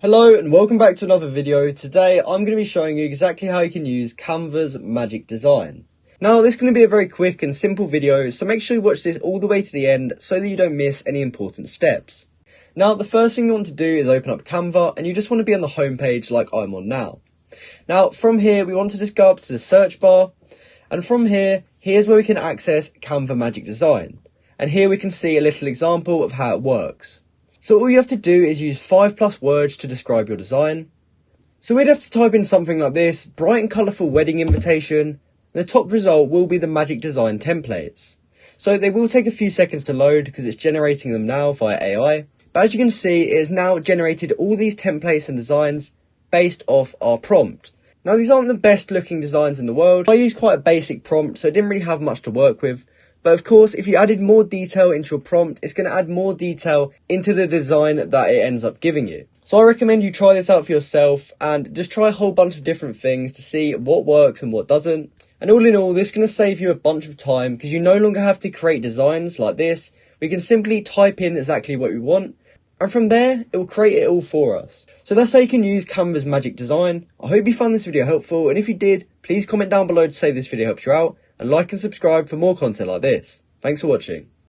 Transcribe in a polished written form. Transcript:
Hello and welcome back to another video. Today I'm going to be showing you exactly how you can use Canva's magic design. Now this is going to be a very quick and simple video, so make sure you watch this all the way to the end so that you don't miss any important steps. Now the first thing you want to do is open up Canva, and you just want to be on the home page like I'm on now. Now from here we want to just go up to the search bar, and from here, here's where we can access Canva magic design. And here we can see a little example of how it works. So all you have to do is use 5+ words to describe your design. So we'd have to type in something like this: bright and colourful wedding invitation. The top result will be the magic design templates. So they will take a few seconds to load because it's generating them now via AI. But as you can see, it has now generated all these templates and designs based off our prompt. Now these aren't the best looking designs in the world. I used quite a basic prompt, so it didn't really have much to work with. But of course, if you added more detail into your prompt, it's going to add more detail into the design that it ends up giving you. So I recommend you try this out for yourself and just try a whole bunch of different things to see what works and what doesn't. And all in all, this is going to save you a bunch of time because you no longer have to create designs like this. We can simply type in exactly what we want, and from there, it will create it all for us. So that's how you can use Canva's magic design. I hope you found this video helpful, and if you did, please comment down below to say this video helps you out, and like and subscribe for more content like this. Thanks for watching.